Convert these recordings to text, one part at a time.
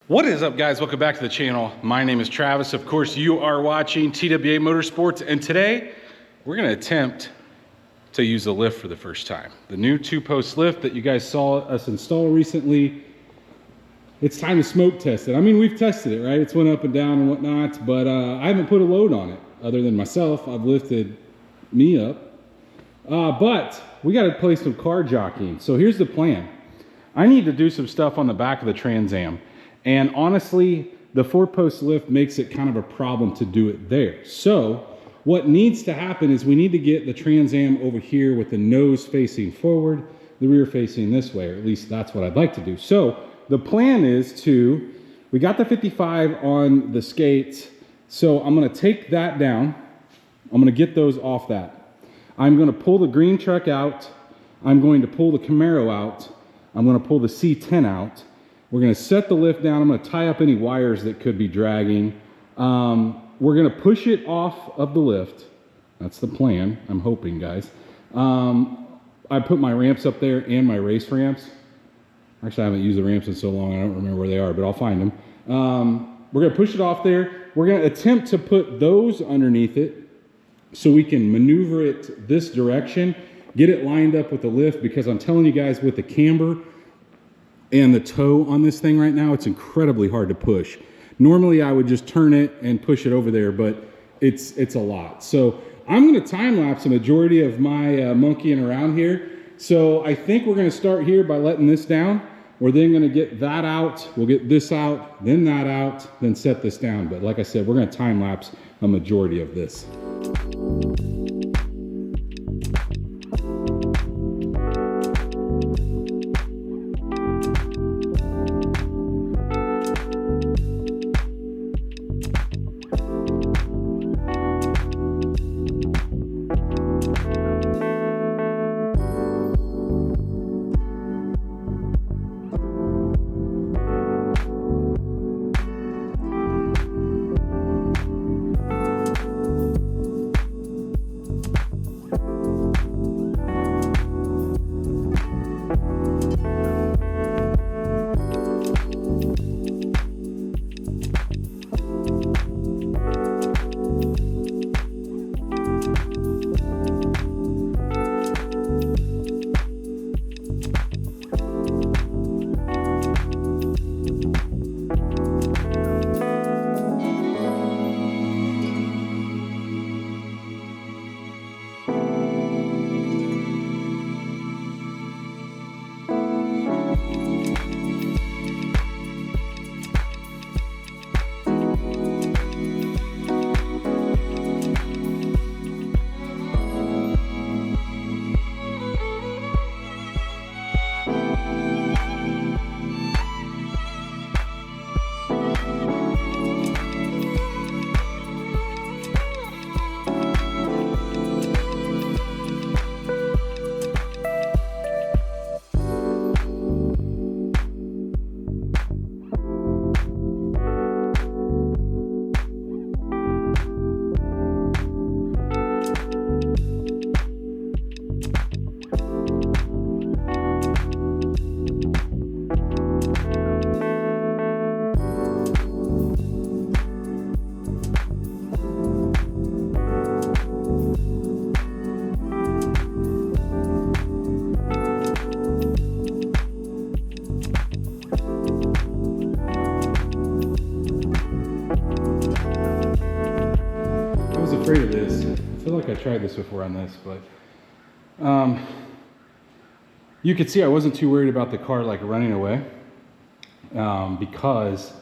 What is up, guys? Welcome back to the channel. My name is Travis. Of course, you are watching TWA Motorsports, and today we're going to attempt to use the lift for the first time. The new two-post lift that you guys saw us install recently. It's time to smoke test it. I mean, we've tested it, right? It's went up and down and whatnot, but I haven't put a load on it other than myself. I've lifted me up, but we got to play some car jockeying. So here's the plan. I need to do some stuff on the back of the Trans Am. And honestly, the four-post lift makes it kind of a problem to do it there. So what needs to happen is we need to get the Trans Am over here with the nose facing forward, the rear facing this way, or at least that's what I'd like to do. So the plan is we got the 55 on the skates. So I'm gonna take that down. I'm gonna get those off that. I'm gonna pull the green truck out. I'm going to pull the Camaro out. I'm gonna pull the C10 out. We're gonna set the lift down. I'm gonna tie up any wires that could be dragging. We're gonna push it off of the lift. That's the plan, I'm hoping, guys. I put my ramps up there and my race ramps. Actually, I haven't used the ramps in so long, I don't remember where they are, but I'll find them. We're gonna push it off there. We're gonna attempt to put those underneath it so we can maneuver it this direction, get it lined up with the lift, because I'm telling you guys, with the camber and the toe on this thing right now, it's incredibly hard to push. Normally I would just turn it and push it over there, but it's a lot. So I'm gonna time lapse a majority of my monkeying around here. So I think we're gonna start here by letting this down. We're then gonna get that out, we'll get this out, then that out, then set this down. But like I said, we're gonna time lapse a majority of this. Afraid of this. I feel like I tried this before on this, but you could see I wasn't too worried about the car like running away because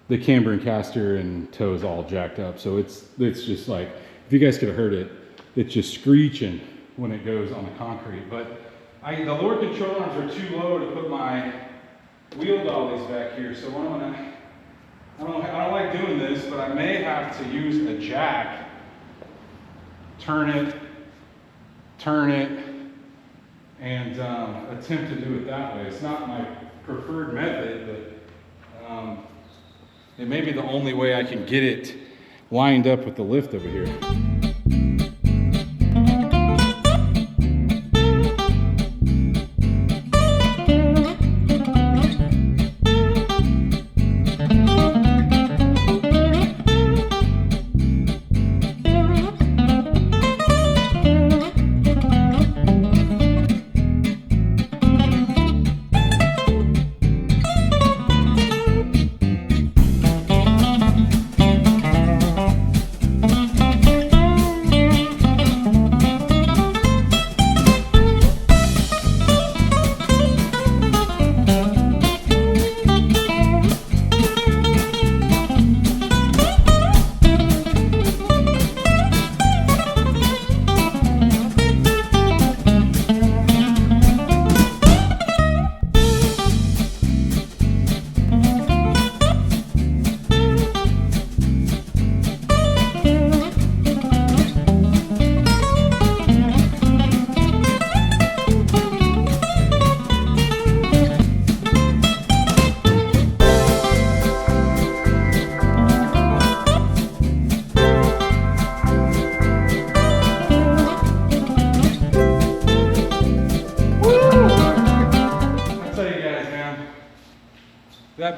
the camber and caster and toe is all jacked up. So it's just like, if you guys could have heard it, it's just screeching when it goes on the concrete. But the lower control arms are too low to put my wheel dollies back here. So what I don't like doing this, but I may have to use a jack. Turn it, and attempt to do it that way. It's not my preferred method, but it may be the only way I can get it lined up with the lift over here.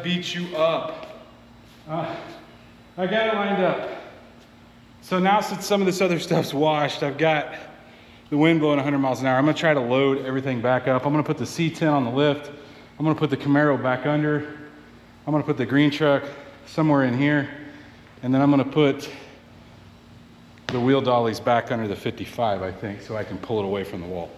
beat you up. I got it lined up. So now since some of this other stuff's washed, I've got the wind blowing 100 miles an hour. I'm gonna try to load everything back up. I'm gonna put the C10 on the lift. I'm gonna put the Camaro back under. I'm gonna put the green truck somewhere in here. And then I'm gonna put the wheel dollies back under the 55, I think, so I can pull it away from the wall.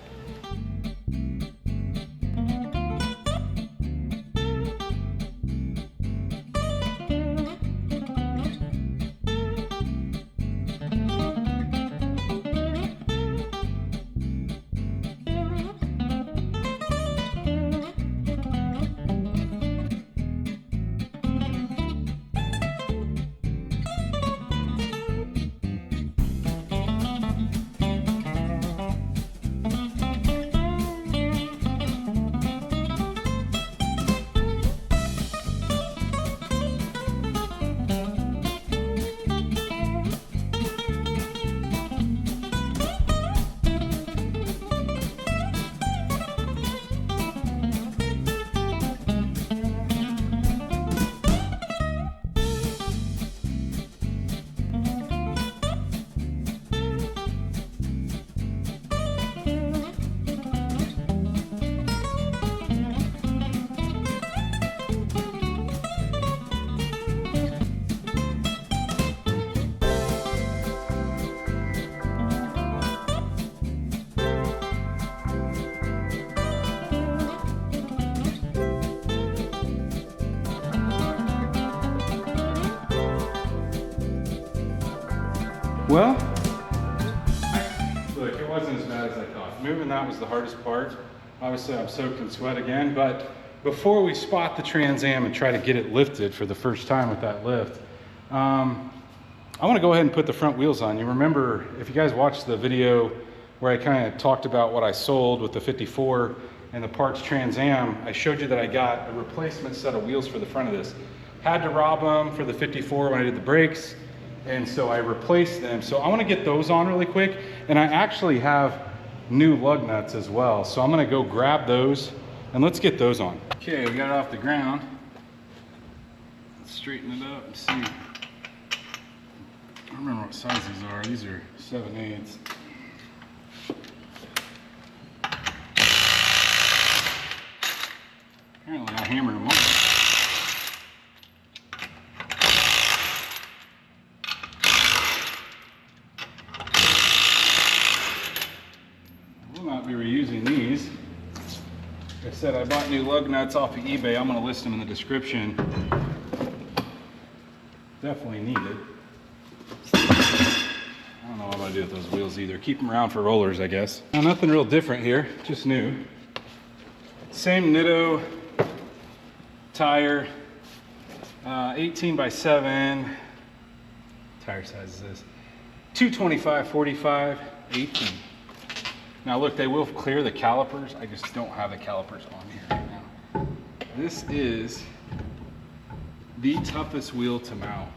Well, look, it wasn't as bad as I thought. Moving that was the hardest part. Obviously, I'm soaked in sweat again, but before we spot the Trans Am and try to get it lifted for the first time with that lift, I want to go ahead and put the front wheels on. You remember, if you guys watched the video where I kind of talked about what I sold with the 54 and the parts Trans Am, I showed you that I got a replacement set of wheels for the front of this. Had to rob them for the 54 when I did the brakes. And so I replaced them. So I want to get those on really quick. And I actually have new lug nuts as well. So I'm going to go grab those and let's get those on. Okay, we got it off the ground. Let's straighten it up and see. I don't remember what size these are. These are 7/8. Apparently I hammered them on. Be reusing these. Like I said, I bought new lug nuts off of eBay. I'm going to list them in the description. Definitely needed. I don't know what I'm going to do with those wheels either. Keep them around for rollers, I guess. Now, nothing real different here, just new. Same Nitto tire, 18x7. Tire size is this. 225/45, 18. Now look, they will clear the calipers. I just don't have the calipers on here right now. This is the toughest wheel to mount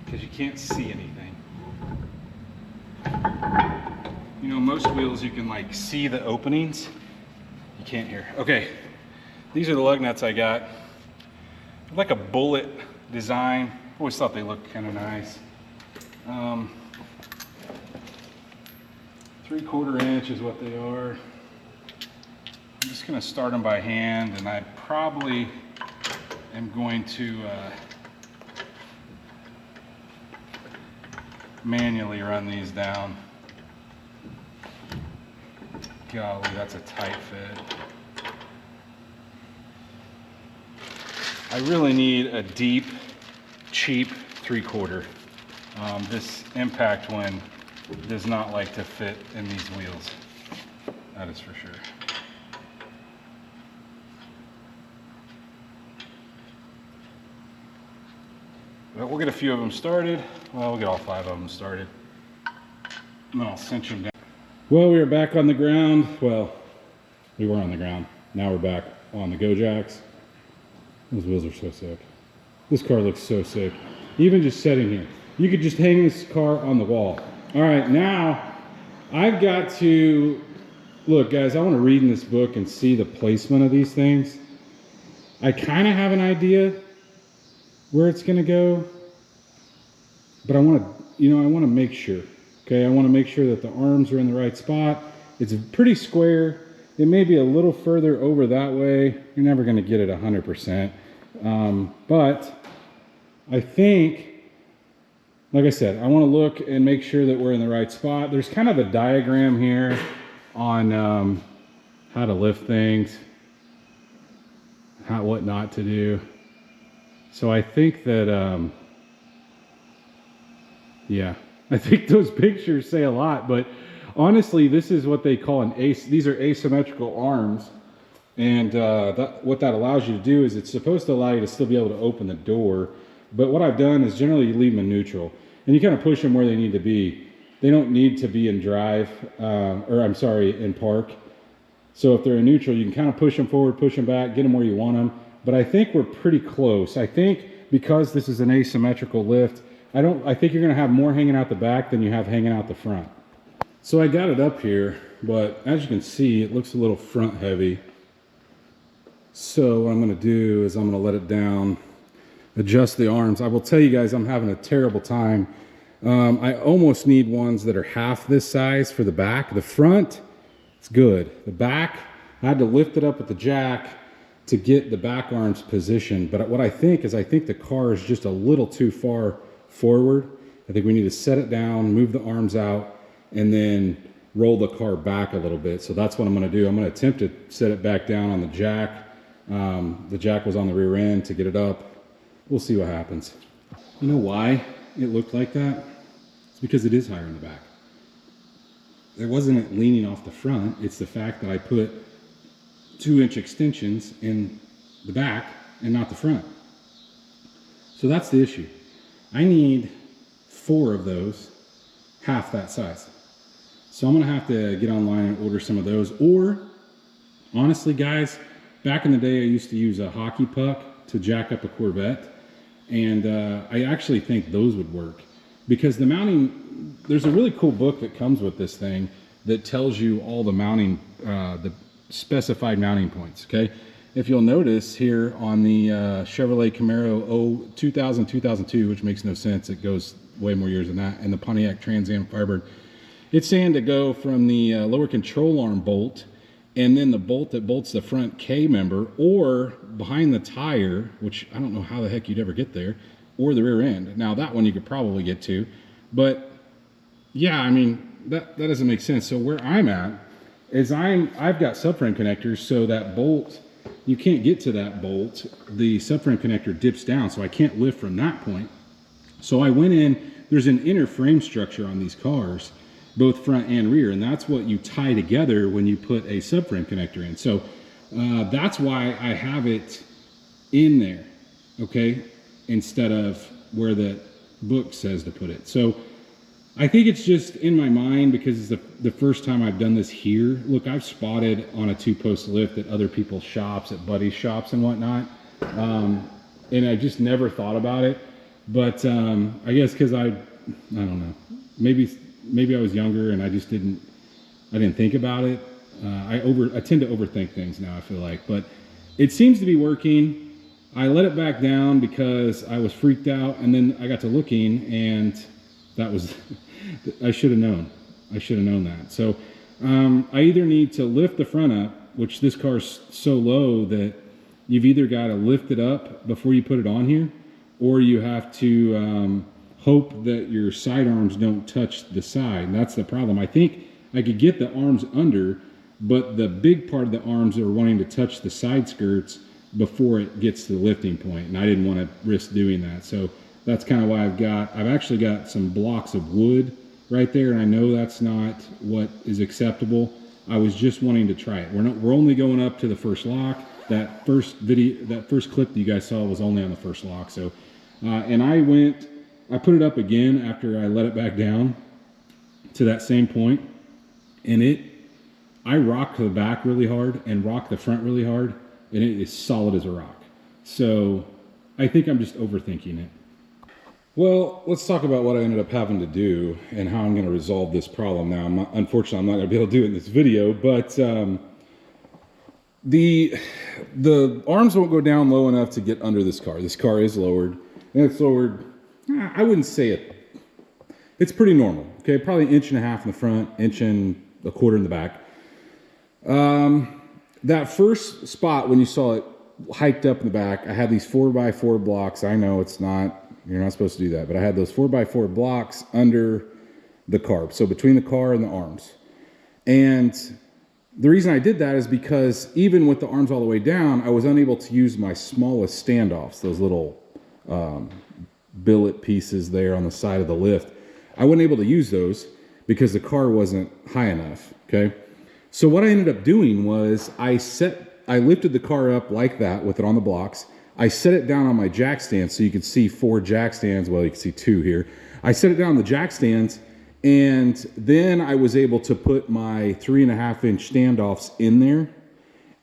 because you can't see anything. You know, most wheels you can like see the openings. You can't here. Okay, these are the lug nuts I got. Like a bullet design. Always thought they looked kind of nice. 3/4 inch is what they are. I'm just going to start them by hand, and I probably am going to manually run these down. Golly, that's a tight fit. I really need a deep, cheap 3/4. This impact one does not like to fit in these wheels. That is for sure. But we'll get a few of them started. Well, we'll get all 5 of them started. And then I'll cinch them down. Well, we are back on the ground. Well, we were on the ground. Now we're back on the Go Jacks. Those wheels are so sick. This car looks so sick. Even just sitting here. You could just hang this car on the wall. All right, now I've got to look guys, I want to read in this book and see the placement of these things. I kind of have an idea where it's going to go, but I want to, I want to make sure. Okay, I want to make sure that the arms are in the right spot. It's pretty square. It may be a little further over that way. You're never going to get it 100%. But I think, like I said, I want to look and make sure that we're in the right spot. There's kind of a diagram here on how to lift things, what not to do. So I think that, yeah, I think those pictures say a lot, but honestly, this is what they call these are asymmetrical arms. And what that allows you to do is it's supposed to allow you to still be able to open the door. But what I've done is generally you leave them in neutral and you kind of push them where they need to be. They don't need to be in drive, in park. So if they're in neutral, you can kind of push them forward, push them back, get them where you want them. But I think we're pretty close. I think because this is an asymmetrical lift, I think you're gonna have more hanging out the back than you have hanging out the front. So I got it up here, but as you can see, it looks a little front heavy. So what I'm gonna do is I'm gonna let it down, adjust the arms. I will tell you guys, I'm having a terrible time. I almost need ones that are half this size for the back. The front, it's good. The back, I had to lift it up with the jack to get the back arms positioned. But what I think the car is just a little too far forward. I think we need to set it down, move the arms out, and then roll the car back a little bit. So that's what I'm going to do. I'm going to attempt to set it back down on the jack. The jack was on the rear end to get it up. We'll see what happens. You know why it looked like that? It's because it is higher in the back. It wasn't leaning off the front. It's the fact that I put 2-inch extensions in the back and not the front. So that's the issue. I need 4 of those, half that size. So I'm gonna have to get online and order some of those. Or, honestly guys, back in the day I used to use a hockey puck to jack up a Corvette. And I actually think those would work. Because the mounting, there's a really cool book that comes with this thing that tells you all the mounting, the specified mounting points, okay? If you'll notice here on the Chevrolet Camaro 2000-2002, which makes no sense, it goes way more years than that, and the Pontiac Trans Am Firebird, it's saying to go from the lower control arm bolt and then the bolt that bolts the front K member, or behind the tire, which I don't know how the heck you'd ever get there, or the rear end. Now that one you could probably get to, but yeah, I mean, that doesn't make sense. So where I'm at is I've got subframe connectors, so that bolt, you can't get to that bolt. The subframe connector dips down, so I can't lift from that point. So I went in, there's an inner frame structure on these cars, both front and rear, and that's what you tie together when you put a subframe connector in. So that's why I have it in there, okay, instead of where the book says to put it. So I think it's just in my mind because it's the first time I've done this here. Look, I've spotted on a 2-post lift at other people's shops, at buddies' shops and whatnot, and I just never thought about it. But I guess because I don't know, maybe I was younger and I just didn't think about it. I tend to overthink things now, I feel like, but it seems to be working. I let it back down because I was freaked out, and then I got to looking, and that was, I should have known. I should have known that. So I either need to lift the front up, which this car's so low that you've either got to lift it up before you put it on here, or you have to hope that your side arms don't touch the side. And that's the problem. I think I could get the arms under, but the big part of the arms are wanting to touch the side skirts before it gets to the lifting point, and I didn't want to risk doing that. So that's kind of why I've actually got some blocks of wood right there, and I know that's not what is acceptable. I was just wanting to try it. We're only going up to the first lock. That first clip that you guys saw was only on the first lock. So and I put it up again after I let it back down to that same point, and I rocked the back really hard and rocked the front really hard, and it is solid as a rock. So I think I'm just overthinking it. Well, let's talk about what I ended up having to do and how I'm going to resolve this problem. Now, unfortunately, I'm not going to be able to do it in this video, but the arms won't go down low enough to get under this car. This car is lowered, and it's lowered, I wouldn't say it. It's pretty normal, okay? Probably 1.5 inches in the front, 1.25 inches in the back. That first spot when you saw it hiked up in the back, I had these 4x4 blocks. I know it's not, you're not supposed to do that, but I had those 4x4 blocks under the carb, so between the car and the arms. And the reason I did that is because even with the arms all the way down, I was unable to use my smallest standoffs, those little billet pieces there on the side of the lift. I wasn't able to use those because the car wasn't high enough, okay? So what I ended up doing was I lifted the car up like that with it on the blocks. I set it down on my jack stands, so you can see 4 jack stands. Well, you can see 2 here. I set it down on the jack stands, and then I was able to put my 3.5-inch standoffs in there.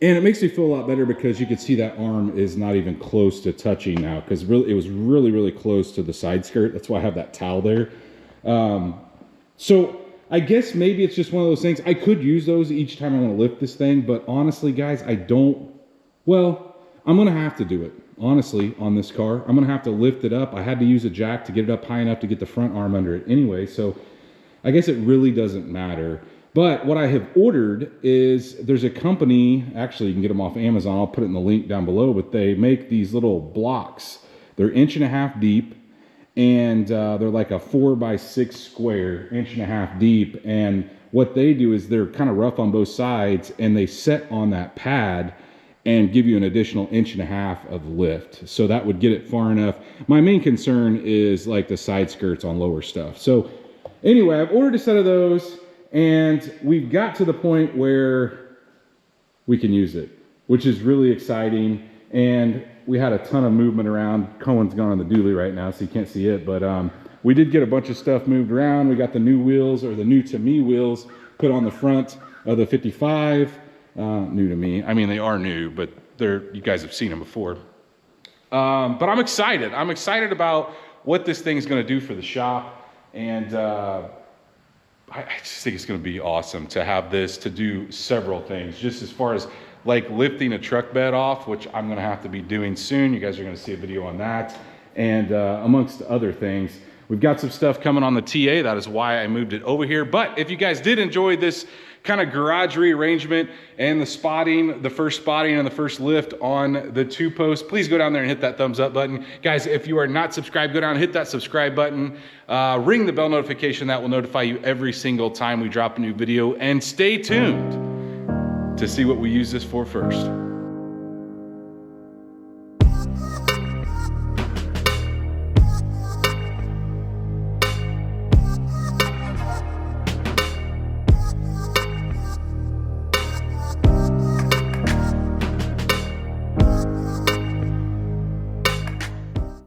And it makes me feel a lot better because you can see that arm is not even close to touching now, because really, it was really, really close to the side skirt. That's why I have that towel there. So I guess maybe it's just one of those things. I could use those each time I want to lift this thing, but honestly, guys, I'm going to have to do it. Honestly, on this car, I'm going to have to lift it up. I had to use a jack to get it up high enough to get the front arm under it anyway, so I guess it really doesn't matter. But what I have ordered is, there's a company, actually you can get them off Amazon, I'll put it in the link down below, but they make these little blocks. They're 1.5 inches deep, and they're like a 4x6 square, 1.5 inches deep. And what they do is they're kind of rough on both sides, and they set on that pad and give you an additional 1.5 inches of lift. So that would get it far enough. My main concern is like the side skirts on lower stuff. So anyway, I've ordered a set of those, and we've got to the point where we can use it, which is really exciting. And we had a ton of movement around. Cohen's gone on the dually right now, so you can't see it, but we did get a bunch of stuff moved around. We got the new wheels, or the new to me wheels, put on the front of the 55. New to me. I mean, they are new, but you guys have seen them before. But I'm excited. I'm excited about what this thing's going to do for the shop. And I just think it's going to be awesome to have this to do several things, just as far as like lifting a truck bed off, which I'm going to have to be doing soon. You guys are going to see a video on that. And amongst other things, we've got some stuff coming on the TA. That is why I moved it over here. But if you guys did enjoy this kind of garage rearrangement and the spotting, the first spotting and the first lift on the 2-post, please go down there and hit that thumbs up button. Guys, if you are not subscribed, go down and hit that subscribe button. Ring the bell notification. That will notify you every single time we drop a new video. And stay tuned to see what we use this for first.